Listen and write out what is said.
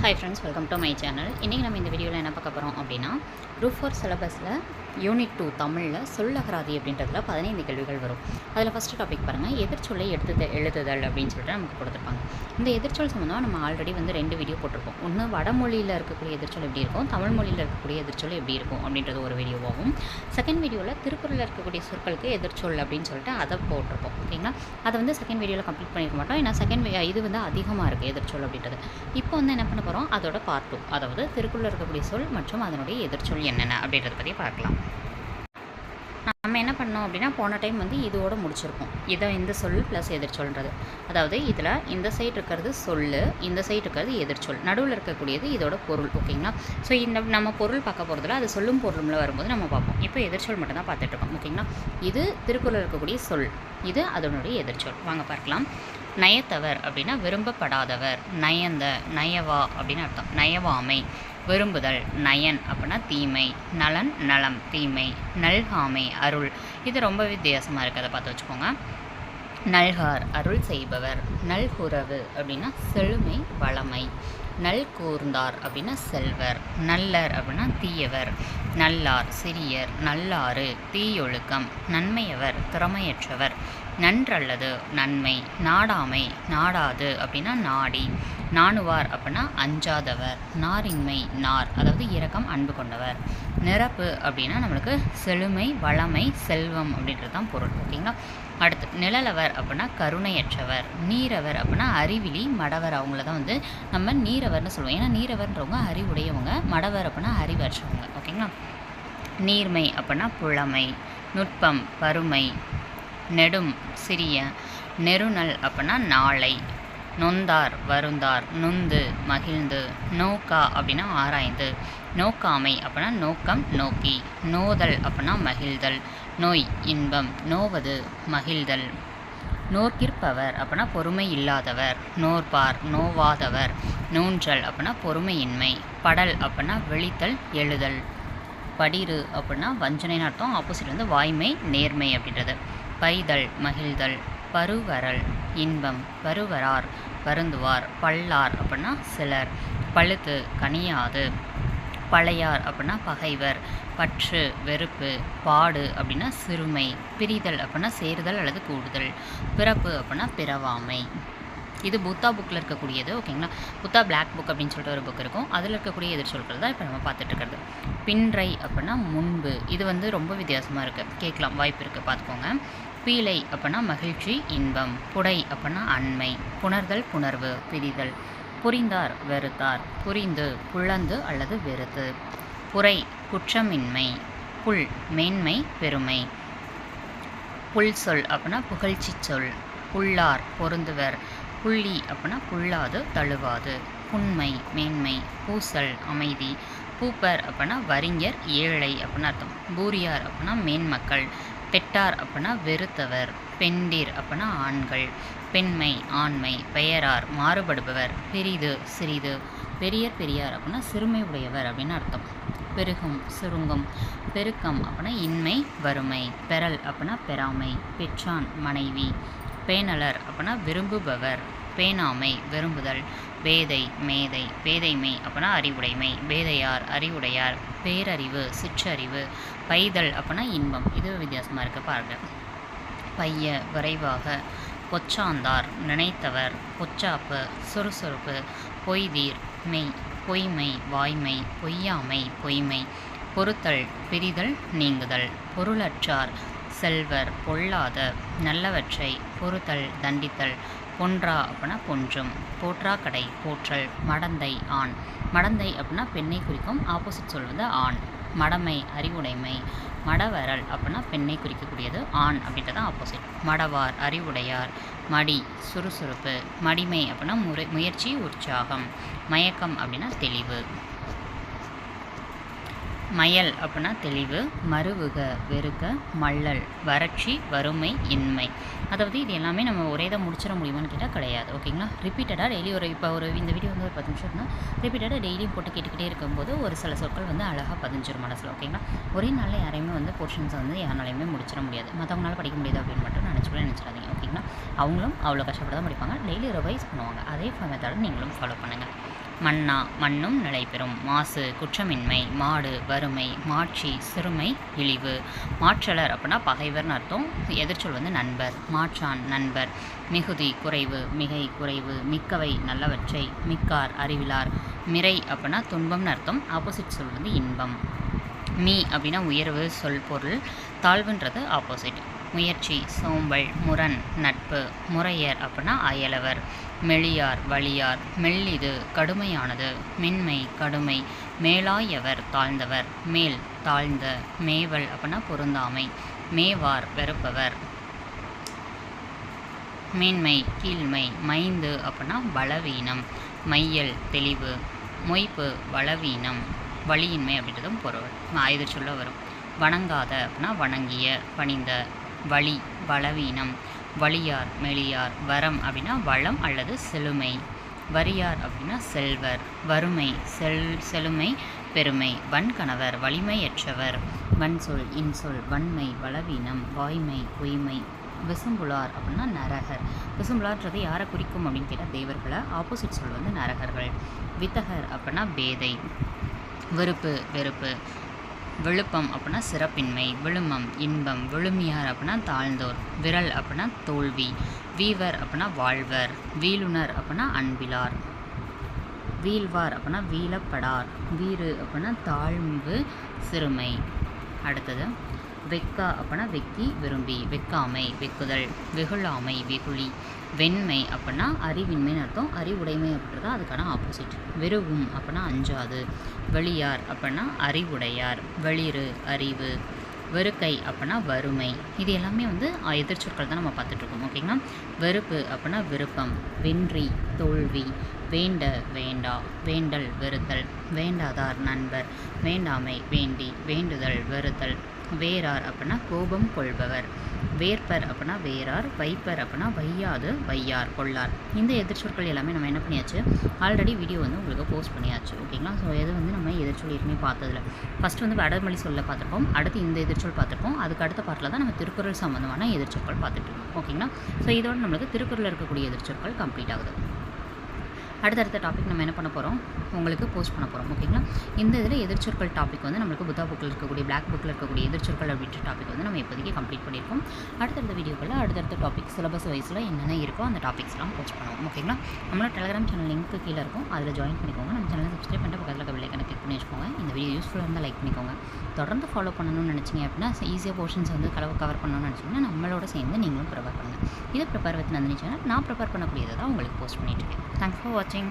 Hi friends, welcome to my channel. இன்றைக்கி நம்ம இந்த வீடியோவில் என்ன பார்க்க போகிறோம் அப்படின்னா குரூப் 4 சிலபஸில் யூனிட் 2 தமிழில் சொல்லகராதி அப்படின்றதுல 15 கேள்விகள் வரும். அதில் ஃபஸ்ட்டு டாபிக் பாருங்கள், எதிர்ச்சொல்லை எழுதுதல் அப்படின்னு சொல்லிட்டு நமக்கு கொடுத்துருப்பாங்க. இந்த எதிர்ச்சொல் சம்மந்தமாக நம்ம ஆல்ரெடி வந்து 2 வீடியோ போட்டிருப்போம். ஒன்று வடமொழியில் இருக்கக்கூடிய எதிர்ச்சொல் எப்படி இருக்கும், தமிழ் மொழியில் இருக்கக்கூடிய எதிர்ச்சொல் எப்படி இருக்கும் அப்படின்றது ஒரு வீடியோவாகும். செகண்ட் வீடியோவில் திருக்குறளில் இருக்கக்கூடிய சொற்களுக்கு எதிர்ச்சொல் அப்படின்னு சொல்லிட்டு அதை போட்டிருப்போம். ஓகேங்களா, அதை வந்து செகண்ட் வீடியோவில் கம்ப்ளீட் பண்ணியிருக்க மாட்டோம். ஏன்னா இது வந்து அதிகமாக இருக்குது எதிர்ச்சொல் அப்படின்றது. இப்போ வந்து என்ன பண்ண போகிறோம், அதோட பார்ட் 2, அதாவது திருக்குறளில் இருக்கக்கூடிய சொல் மற்றும் அதனுடைய எதிர்ச்சொல் என்னென்ன அப்படின்றத பற்றி பார்க்கலாம். நம்ம என்ன பண்ணோம் அப்படின்னா, போன டைம் வந்து இதோடு முடிச்சிருக்கோம். இந்த சொல் ப்ளஸ் எதிர்ச்சொல்ன்றது, அதாவது இதில் இந்த சைடு இருக்கிறது சொல், இந்த சைடு இருக்கிறது எதிர்ச்சொல், நடுவில் இருக்கக்கூடியது இதோட பொருள். ஓகேங்களா, ஸோ இந்த நம்ம பொருள் பார்க்க போகிறதுல அது சொல்லும் பொருளும்ல வரும்போது நம்ம பார்ப்போம். இப்போ எதிர்ச்சொல் மட்டும் தான் பார்த்துட்ருக்கோம். ஓகேங்களா, இது திருக்குறளில் இருக்கக்கூடிய சொல், இது அதனுடைய எதிர்ச்சொல். வாங்க பார்க்கலாம். நயத்தவர் அப்படின்னா விரும்பப்படாதவர், நயந்த நயவா அப்படின்னு அர்த்தம், நயவாமை. விரும்புதல் நயன் அப்படின்னா தீமை, நலன் நலம் தீமை, நல்காமை அருள். இது ரொம்ப வித்தியாசமாக இருக்குது, அதை பார்த்து வச்சுக்கோங்க. நல்கார் அருள் செய்பவர், நல்குறவு அப்படின்னா செழுமை வளமை, நல் கூர்ந்தார் அப்படின்னா செல்வர், நல்லர் அப்படின்னா தீயவர், நல்லார் சிறியர், நல்லாறு தீயொழுக்கம், நன்மையவர் திறமையற்றவர், நன்றல்லது நன்மை, நாடாமை நாடாது அப்படின்னா நாடி, நாணுவார் அப்படின்னா அஞ்சாதவர், நாரின்மை நார் அதாவது இரக்கம் அன்பு கொண்டவர், நிரப்பு அப்படின்னா நம்மளுக்கு செழுமை வளமை செல்வம் அப்படின்றது தான் பொருள். ஓகேங்களா, அடுத்து நிழலவர் அப்படின்னா கருணையற்றவர், நீரவர் அப்படின்னா அறிவிலி மடவர், அவங்கள தான் வந்து நம்ம நீரவர்னு சொல்லுவோம். ஏன்னா நீரவர்ன்றவங்க அறிவுடையவங்க, மடவர் அப்படின்னா அறிவற்றவங்க. ஓகேங்களா, நீர்மை அப்படின்னா புலமை, நுட்பம் பருமை, நெடும் சிறிய, நெருநல் அப்படின்னா நாளை, நொந்தார் வருந்தார், நொந்து மகிழ்ந்து, நோக்கா அப்படின்னா ஆராய்ந்து, நோக்காமை அப்படின்னா நோக்கம் நோக்கி, நோதல் அப்படின்னா மகிழ்தல், நோய் இன்பம், நோவது மகிழ்தல், நோக்கிற்பவர் அப்படின்னா பொறுமை இல்லாதவர், நோற்பார் நோவாதவர், நோன்றல் அப்படின்னா பொறுமையின்மை, படல் அப்படின்னா விழித்தல் எழுதல், படிறு அப்படின்னா வஞ்சனைன்னு அர்த்தம், ஆப்போசிட் வந்து வாய்மை நேர்மை அப்படின்றது, பைதல் மகிழ்தல், பருவரல் இன்பம், பருவரார் வருந்துவார், பல்லார் அப்படின்னா சிலர், பழுத்து கனியாது, பழையார் அப்படின்னா பகைவர், பற்று வெறுப்பு, பாடு அப்படின்னா சிறுமை, பிரிதல் அப்படின்னா சேருதல் அல்லது கூடுதல், பிறப்பு அப்படின்னா பிறவாமை. இது புத்தா புக்கில் இருக்கக்கூடியது. ஓகேங்களா, புத்தா பிளாக் புக் அப்படின்னு சொல்லிட்டு ஒரு புக் இருக்கும், அதில் இருக்கக்கூடிய எதிர்ச்சொற்கள் தான் இப்போ நம்ம பார்த்துட்டு இருக்கிறது. பின்றை அப்படின்னா முன்பு, இது வந்து ரொம்ப வித்தியாசமாக இருக்குது, கேட்கலாம் வாய்ப்பு இருக்குது, பார்த்துக்கோங்க. பீலை அப்படின்னா மகிழ்ச்சி இன்பம், புடை அப்படின்னா அண்மை, புணர்தல் புணர்வு பிரிதல், புரிந்தார் வெறுத்தார், புரிந்து புலந்து அல்லது வெறுத்து, புரை குற்றமின்மை, புல் மேன்மை பெருமை, புல் சொல் அப்படின்னா புகழ்ச்சி சொல், புல்லார் பொருந்துவர், புள்ளி அப்படின்னா புல்லாது தழுவாது, புன்மை மேன்மை, பூசல் அமைதி, பூப்பர் அப்படின்னா வறிஞர் ஏழை அப்படின்னு அர்த்தம், பூரியார் அப்படின்னா மேன்மக்கள், பெட்டார் அப்படின்னா வெறுத்தவர், பெண்டிர் அப்படின்னா ஆண்கள், பெண்மை ஆண்மை, பெயரார் மாறுபடுபவர், பெரிது சிறிது, பெரியர் பெரியார் அப்படின்னா சிறுமை உடையவர் அப்படின்னு அர்த்தம், பெருகும் சுருங்கும், பெருக்கம் அப்படின்னா இன்மை வறுமை, பெறல் அப்படின்னா பெறாமை, பெற்றான் மனைவி, பேணலர் அப்படின்னா விரும்புபவர், பேணாமை விரும்புதல், பேதை மேதை, பேதைமை அப்படின்னா அறிவுடைமை, பேதையார் அறிவுடையார், பேரறிவு சிற்றறிவு, பைதல் அப்படின்னா இன்பம். இது வித்தியாசமாக இருக்க பாருங்க. பைய விரைவாக, பொச்சாந்தார் நினைத்தவர், பொச்சாப்பு சுறுசுறுப்பு, பொய்தீர் மெய், பொய்மை வாய்மை, பொய்யாமை பொய்மை, பொறுத்தல் பிரிதல் நீங்குதல், பொருளற்றார் செல்வர் பொல்லாத, நல்லவற்றை பொறுத்தல் தண்டித்தல், பொன்றா அப்படின்னா பொன்றும், போற்றா கடை போற்றல், மடந்தை ஆண், மடந்தை அப்படின்னா பெண்ணை குறிக்கும், ஆப்போசிட் சொல்வது ஆண், மடமை அறிவுடைமை, மடவரல் அப்படின்னா பெண்ணை குறிக்கக்கூடியது, ஆண் அப்படின்றது ஆப்போசிட், மடவார் அறிவுடையார், மடி சுறுசுறுப்பு, மடிமை அப்படின்னா முயற்சி உற்சாகம், மயக்கம் அப்படின்னா தெளிவு, மயல் அப்படின்னா தெளிவு, மருவுக வெறுக்க, மல்லல் வறட்சி வறுமை இன்மை. அதாவது இது எல்லாமே நம்ம ஒரே தான் முடிச்சிட முடியுமான்னு கேட்டால் கிடையாது. ஓகேங்களா, ரிப்பீட்டடாக டெய்லி இந்த வீடியோ வந்து ஒரு 10 நிமிஷம் இருந்தால் ரிப்பீட்டடாக டெய்லியும் போட்டு கேட்டுக்கிட்டே இருக்கும்போது ஒரு சில சொற்கள் வந்து அழகாக பதிஞ்சிரும் மனசில். ஓகேங்களா, ஒரே நாளில் யாரையுமே வந்து போர்ஷன்ஸை வந்து யாராலையுமே முடிச்சிட முடியாது, மற்றவங்களால படிக்க முடியாது அப்படின்னு மட்டும் நினச்சிடாதீங்க. ஓகேங்களா, அவங்களும் அவ்வளோ கஷ்டப்பட்டு தான் படிப்பாங்க, டெய்லி ரிவைஸ் பண்ணுவாங்க, அதே மெத்தடை நீங்களும் ஃபாலோ பண்ணுங்கள். மன்னா மண்ணும் நிலை பெறும். மாசு குற்றமின்மை. மாடு வறுமை. மாட்சி சிறுமை இழிவு. மாற்றலர் அப்படின்னா பகைவர்னு அர்த்தம். எதிர்ச்சொல் வந்து நண்பர். மாற்றான் நண்பர். மிகுதி குறைவு. மிகை குறைவு. மிக்கவை நல்லவற்றை. மிக்கார் அறிவிலார். மிரை அப்படின்னா துன்பம்னு அர்த்தம். ஆப்போசிட் சொல் வந்து இன்பம். மீ அப்படின்னா உயர்வு சொல் பொருள். தாழ்வுன்றது ஆப்போசிட். முயற்சி சோம்பல். முரண் நட்பு. முறையர் அப்படின்னா அயலவர். மெளியார் வலியார். மெல்லிது கடுமையானது. மென்மை கடுமை. மேலாயவர் தாழ்ந்தவர். மேல் தாழ்ந்த. மேவல் அப்படின்னா பொருந்தாமை. மேவார் வெறுப்பவர். மேன்மை கீழ்மை. மைந்து அப்படின்னா பலவீனம். மையல் தெளிவு. மொய்ப்பு பலவீனம் வலியின்மை அப்படின்றதும் பொருள் எதிர் சொல்ல வரும். வணங்காத அப்படின்னா வணங்கிய பணிந்த. வலி பலவீனம். வலியார் மெலியார். வரம் அப்படின்னா வளம் அல்லது செழுமை. வரியார் அப்படின்னா செல்வர். வறுமை செழுமை பெருமை. வன்கணவர் வலிமையற்றவர். வன்சொல் இன்சொல். வன்மை பலவீனம். வாய்மை பொய்மை. விசும்புலார் அப்படின்னா நரகர். விசும்புலார்ன்றது யாரை குறிக்கும் அப்படின்னு கேட்டால் தேவர்களை. ஆப்போசிட் சொல் வந்து நரகர்கள். வித்தகர் அப்படின்னா பேதை. வெறுப்பு வெறுப்பு. விழுப்பம் அப்படின்னா சிறப்பின்மை. விழுமம் இன்பம். விழுமியார் அப்படின்னா தாழ்ந்தோர். விரல் அப்படின்னா தோல்வி. வீவர் அப்படின்னா வாழ்வர். வீலுனர் அப்படின்னா அன்பிலார். வீழ்வார் அப்படின்னா வீழப்படார். வீறு அப்படின்னா தாழ்வு சிறுமை. அடுத்தது வெக்கா அப்படின்னா வெக்கி விரும்பி. வெக்காமை வெக்குதல். வெகுளாமை வெகுளி. வெண்மை அப்படின்னா அறிவின்மைன்னு அர்த்தம். அறிவுடைமை அப்படின்றது அதுக்கான ஆப்போசிட். வெறுவும் அப்படின்னா அஞ்சாது. வெளியார் அப்படின்னா அறிவுடையார். வெளிறு அறிவு. வெறுக்கை அப்படின்னா வறுமை. இது எல்லாமே வந்து எதிர்ச்சொற்கள் தான் நம்ம பார்த்துட்ருக்கோம். ஓகேங்களா. வெறுப்பு அப்படின்னா விருப்பம். வென்றி தோல்வி. வேண்ட வேண்டா. வேண்டல் வெறுத்தல். வேண்டாதார் நண்பர். வேண்டாமை வேண்டி. வேண்டுதல் வெறுத்தல். வேறார் அப்படின்னா கோபம் கொள்பவர். வேற்பர் அப்படின்னா வேறார். வைப்பர் அப்படின்னா வையாது வையார் கொள்ளார். இந்த எதிர்ச்சொற்கள் எல்லாமே நம்ம என்ன பண்ணியாச்சு ஆல்ரெடி வீடியோ வந்து உங்களுக்கு போஸ்ட் பண்ணியாச்சு. ஓகேங்களா. ஸோ இது வந்து நம்ம எதிர்ச்சொல் ஏற்கனவே பார்த்ததில்ல. ஃபஸ்ட்டு வந்து வடமொழி சொல்ல பார்த்துருப்போம். அடுத்து இந்த எதிர்ச்சொல் பார்த்துருப்போம். அதுக்கு அடுத்த பாட்டில் தான் நம்ம திருக்குறள் சம்மந்தமான எதிர்ச்சொற்கள் பார்த்துட்ருக்கோம். ஓகேங்களா. ஸோ இதோட நம்மளுக்கு திருக்குறள் இருக்கக்கூடிய எதிர்ச்சொற்கள் கம்ப்ளீட் ஆகுது. அடுத்தடுத்த டாபிக் நம்ம என்ன பண்ண போகிறோம் உங்களுக்கு போஸ்ட் பண்ண போகிறோம். ஓகேங்களா. இந்த இதில் எதிர்ச்சொற்கள் டாபிக் வந்து நம்மளுக்கு புத்தா புக்கில் இருக்கக்கூடிய பிளாக் புக்கில் இருக்கக்கூடிய எதிர்ச்சொற்கள் அப்படின்ற டாபிக் வந்து நம்ம இப்போதைக்கு கம்ப்ளீட் பண்ணியிருக்கோம். அடுத்தடுத்த வீடியோக்களில் அடுத்தடுத்த டாபிக் சிலபஸ் வைஸில் என்னென்ன இருக்கோ அந்த டாபிக்ஸ்லாம் போஸ்ட் பண்ணுவோம். ஓகேங்களா. நம்மளோட டெலிகிராம் சேனல் லிங்க் கீழே இருக்கும். அதில் ஜாயின் பண்ணிக்கோங்க. நம்ம சேனலை சப்ஸ்கிரைப் பண்ணிட்டு பக்கத்தில் இருக்க பெல் ஐகானை கிளிக் பண்ணி வச்சுக்கோங்க. இந்த வீடியோ யூஸ்ஃபுல்லாக இருந்தால் லைக் பண்ணிக்கோங்க. தொடர்ந்து ஃபாலோ பண்ணணும்னு நினச்சிங்க அப்படின்னா ஈஸியாக போர்ஷன்ஸ் வந்து கவர் பண்ணணும்னு நினச்சிங்கன்னா நம்மளோட சேர்ந்து நீங்களும் ப்ரிப்பேர் பண்ணுங்கள். இதை ப்ரிப்பேர் வித் நந்தினி சேனல் நான் ப்ரிப்பேர் பண்ணக்கூடியதை தான் உங்களுக்கு போஸ்ட் பண்ணிட்டு இருக்கேன். தேங்க்ஸ் ஃபார் வாட்சிங்.